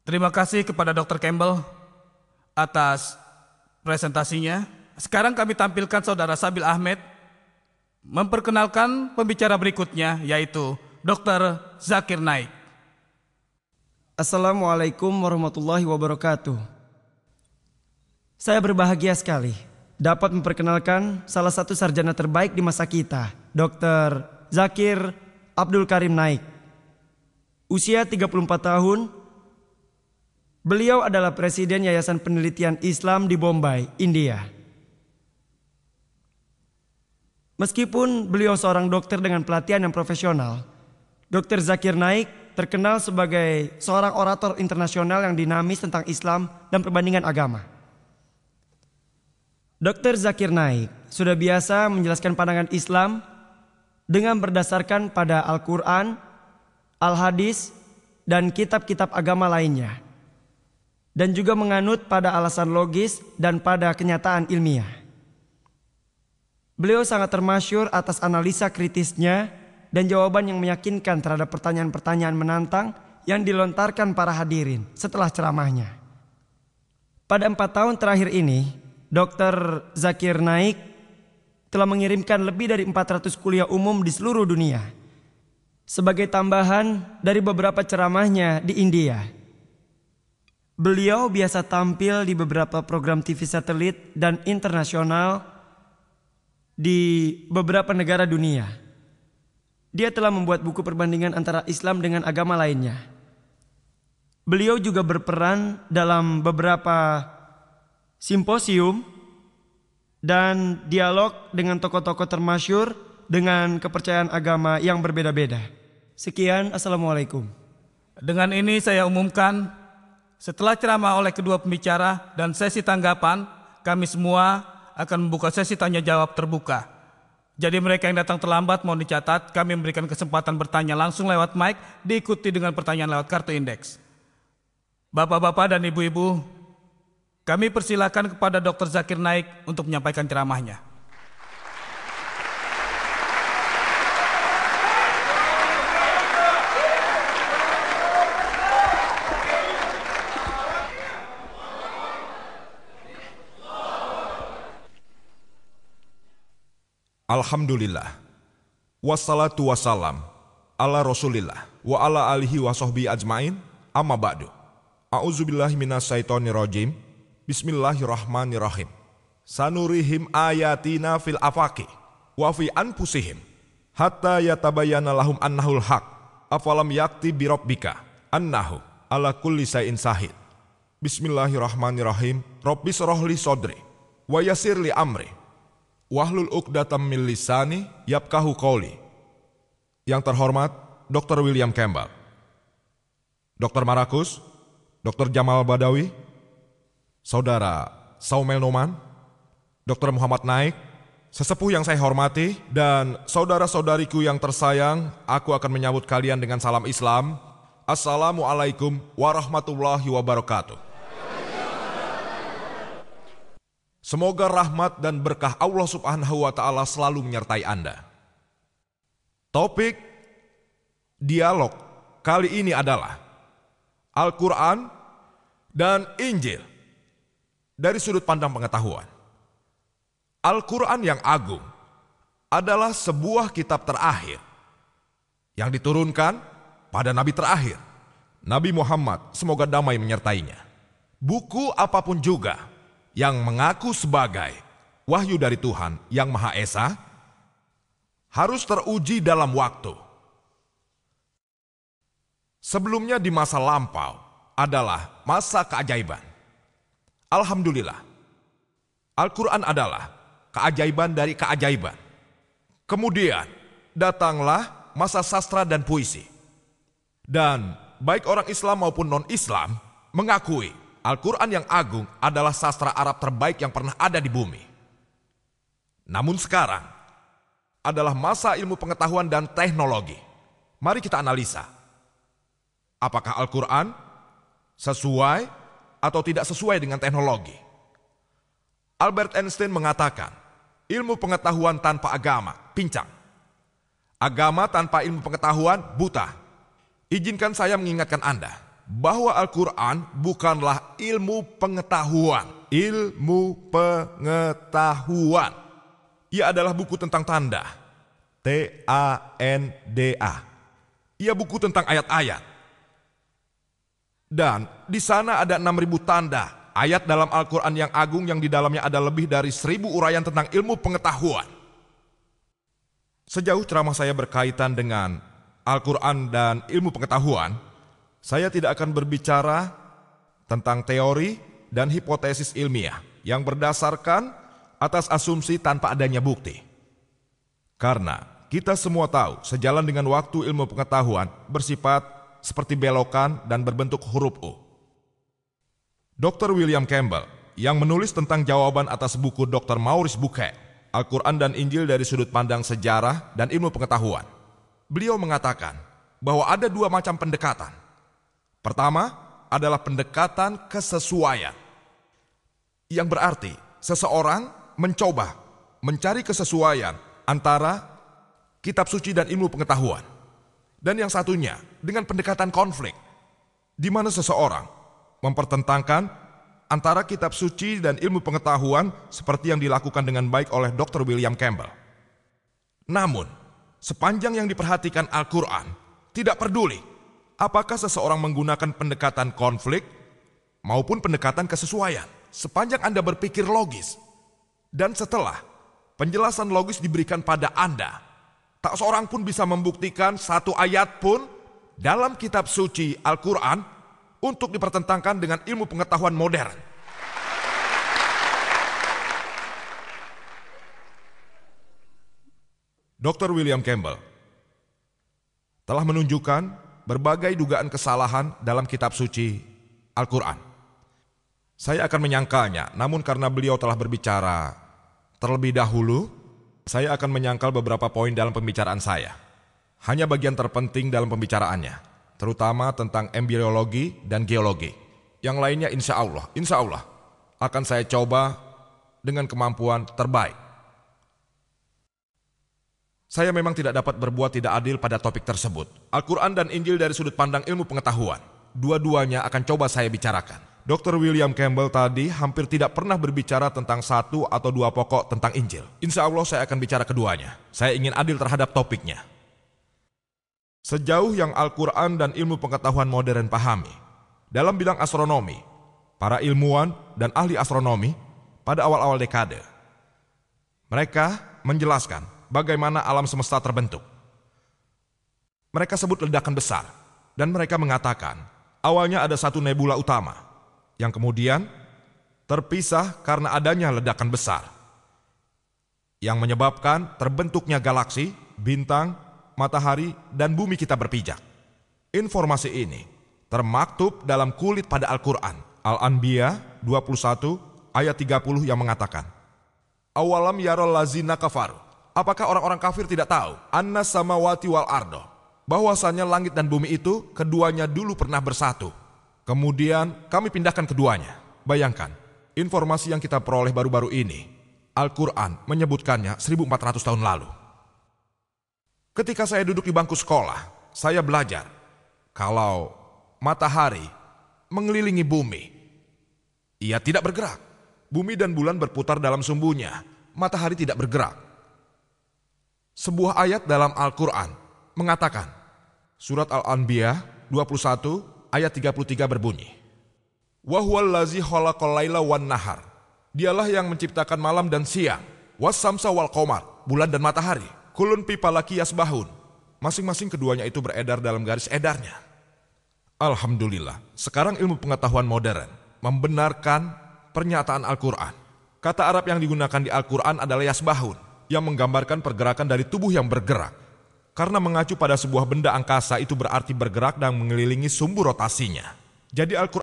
Terima kasih kepada Dr. Campbell atas presentasinya. Sekarang kami tampilkan Saudara Sabil Ahmed memperkenalkan pembicara berikutnya, yaitu Dr. Zakir Naik. Assalamualaikum warahmatullahi wabarakatuh. Saya berbahagia sekali dapat memperkenalkan salah satu sarjana terbaik di masa kita, Dr. Zakir Abdul Karim Naik. Usia 34 tahun, beliau adalah Presiden Yayasan Penelitian Islam di Bombay, India. Meskipun beliau seorang dokter dengan pelatihan yang profesional, Dr. Zakir Naik terkenal sebagai seorang orator internasional yang dinamis tentang Islam dan perbandingan agama. Dr. Zakir Naik sudah biasa menjelaskan pandangan Islam dengan berdasarkan pada Al-Quran, Al-Hadis, dan kitab-kitab agama lainnya, dan juga menganut pada alasan logis dan pada kenyataan ilmiah. Beliau sangat termasyhur atas analisa kritisnya dan jawaban yang meyakinkan terhadap pertanyaan-pertanyaan menantang yang dilontarkan para hadirin setelah ceramahnya. Pada 4 tahun terakhir ini, Dr. Zakir Naik telah mengirimkan lebih dari 400 kuliah umum di seluruh dunia, sebagai tambahan dari beberapa ceramahnya di India. Beliau biasa tampil di beberapa program TV satelit dan internasional di beberapa negara dunia. Dia telah membuat buku perbandingan antara Islam dengan agama lainnya. Beliau juga berperan dalam beberapa simposium dan dialog dengan tokoh-tokoh termasyhur dengan kepercayaan agama yang berbeda-beda. Sekian, Assalamualaikum. Dengan ini saya umumkan, setelah ceramah oleh kedua pembicara dan sesi tanggapan, kami semua akan membuka sesi tanya jawab terbuka. Jadi mereka yang datang terlambat mohon dicatat, kami memberikan kesempatan bertanya langsung lewat mic, diikuti dengan pertanyaan lewat kartu indeks. Bapak-bapak dan ibu-ibu, kami persilakan kepada Dr. Zakir Naik untuk menyampaikan ceramahnya. Alhamdulillah, wassalatu wassalam ala rasulillah wa ala alihi wa sahbihi ajmain, amma ba'du. A'udzubillahi minasyaitonirrajim. Bismillahirrahmanirrahim. Sanurihim ayatina fil afaqi wa fi anfusihim hatta yatabayyana lahum annahul haq. Afalam yakti bi rabbika annahu ala kulli syai'in shahid. Bismillahirrahmanirrahim. Rabbis shrahli sadri wa yassir li amri wahlul uqdatam min lisani yafqahu qawli. Yang terhormat Dr. William Campbell, Dr. Marakus, Dr. Jamal Badawi, Saudara Saumel Noman, Dr. Muhammad Naik, sesepuh yang saya hormati, dan saudara-saudariku yang tersayang, aku akan menyambut kalian dengan salam Islam. Assalamualaikum warahmatullahi wabarakatuh. Semoga rahmat dan berkah Allah Subhanahu wa Ta'ala selalu menyertai Anda. Topik dialog kali ini adalah Al-Quran dan Injil dari sudut pandang pengetahuan. Al-Quran yang agung adalah sebuah kitab terakhir yang diturunkan pada Nabi terakhir, Nabi Muhammad, semoga damai menyertainya. Buku apapun juga yang mengaku sebagai wahyu dari Tuhan yang Maha Esa harus teruji dalam waktu. Sebelumnya di masa lampau adalah masa keajaiban. Alhamdulillah, Al-Quran adalah keajaiban dari keajaiban. Kemudian datanglah masa sastra dan puisi. Dan baik orang Islam maupun non-Islam mengakui Al-Quran yang agung adalah sastra Arab terbaik yang pernah ada di bumi. Namun sekarang adalah masa ilmu pengetahuan dan teknologi. Mari kita analisa. Apakah Al-Quran sesuai atau tidak sesuai dengan teknologi? Albert Einstein mengatakan, ilmu pengetahuan tanpa agama pincang. Agama tanpa ilmu pengetahuan buta. Izinkan saya mengingatkan Anda, bahwa Al-Quran bukanlah ilmu pengetahuan. Ilmu pengetahuan. Ia adalah buku tentang tanda. T-A-N-D-A. Ia buku tentang ayat-ayat. Dan di sana ada 6.000 tanda ayat dalam Al-Quran yang agung yang di dalamnya ada lebih dari 1.000 uraian tentang ilmu pengetahuan. Sejauh ceramah saya berkaitan dengan Al-Quran dan ilmu pengetahuan, saya tidak akan berbicara tentang teori dan hipotesis ilmiah yang berdasarkan atas asumsi tanpa adanya bukti. Karena kita semua tahu sejalan dengan waktu ilmu pengetahuan bersifat seperti belokan dan berbentuk huruf U. Dr. William Campbell yang menulis tentang jawaban atas buku Dr. Maurice Bucaille, Al-Quran dan Injil dari sudut pandang sejarah dan ilmu pengetahuan. Beliau mengatakan bahwa ada 2 macam pendekatan. Pertama adalah pendekatan kesesuaian, yang berarti seseorang mencoba mencari kesesuaian antara kitab suci dan ilmu pengetahuan. Dan yang satunya dengan pendekatan konflik, di mana seseorang mempertentangkan antara kitab suci dan ilmu pengetahuan seperti yang dilakukan dengan baik oleh Dr. William Campbell. Namun, sepanjang yang diperhatikan Al-Quran, tidak peduli apakah seseorang menggunakan pendekatan konflik maupun pendekatan kesesuaian. Sepanjang Anda berpikir logis, dan setelah penjelasan logis diberikan pada Anda, tak seorang pun bisa membuktikan satu ayat pun dalam kitab suci Al-Quran untuk dipertentangkan dengan ilmu pengetahuan modern. Dr. William Campbell telah menunjukkan berbagai dugaan kesalahan dalam kitab suci Al-Quran. Saya akan menyangkalnya, namun karena beliau telah berbicara terlebih dahulu, saya akan menyangkal beberapa poin dalam pembicaraan saya. Hanya bagian terpenting dalam pembicaraannya, terutama tentang embriologi dan geologi. Yang lainnya insya Allah akan saya coba dengan kemampuan terbaik. Saya memang tidak dapat berbuat tidak adil pada topik tersebut. Al-Quran dan Injil dari sudut pandang ilmu pengetahuan. Dua-duanya akan coba saya bicarakan. Dr. William Campbell tadi hampir tidak pernah berbicara tentang 1 atau 2 pokok tentang Injil. Insya Allah saya akan bicara keduanya. Saya ingin adil terhadap topiknya. Sejauh yang Al-Quran dan ilmu pengetahuan modern pahami, dalam bidang astronomi, para ilmuwan dan ahli astronomi pada awal-awal dekade, mereka menjelaskan bagaimana alam semesta terbentuk. Mereka sebut ledakan besar, dan mereka mengatakan awalnya ada satu nebula utama, yang kemudian terpisah karena adanya ledakan besar, yang menyebabkan terbentuknya galaksi, bintang, matahari, dan bumi kita berpijak. Informasi ini termaktub dalam kulit pada Al-Quran, Al-Anbiya 21 ayat 30 yang mengatakan, Awalam yarol lazina kafaru. Apakah orang-orang kafir tidak tahu? Annas samawati wal ardo. Bahwasanya langit dan bumi itu keduanya dulu pernah bersatu. Kemudian kami pindahkan keduanya. Bayangkan, informasi yang kita peroleh baru-baru ini, Al-Quran menyebutkannya 1400 tahun lalu. Ketika saya duduk di bangku sekolah, saya belajar kalau matahari mengelilingi bumi, ia tidak bergerak. Bumi dan bulan berputar dalam sumbunya, matahari tidak bergerak. Sebuah ayat dalam Al-Quran mengatakan, surat Al-Anbiya 21 ayat 33 berbunyi, Wa huwallazi khalaqal laila wan nahar. Dialah yang menciptakan malam dan siang, was samsa wal qamar, bulan dan matahari. Kulun pi falaki yasbahun. Masing-masing keduanya itu beredar dalam garis edarnya. Alhamdulillah, sekarang ilmu pengetahuan modern membenarkan pernyataan Al-Quran. Kata Arab yang digunakan di Al-Quran adalah yasbahun, yang menggambarkan pergerakan dari tubuh yang bergerak. Karena mengacu pada sebuah benda angkasa itu berarti bergerak dan mengelilingi sumbu rotasinya. Jadi Al-Quran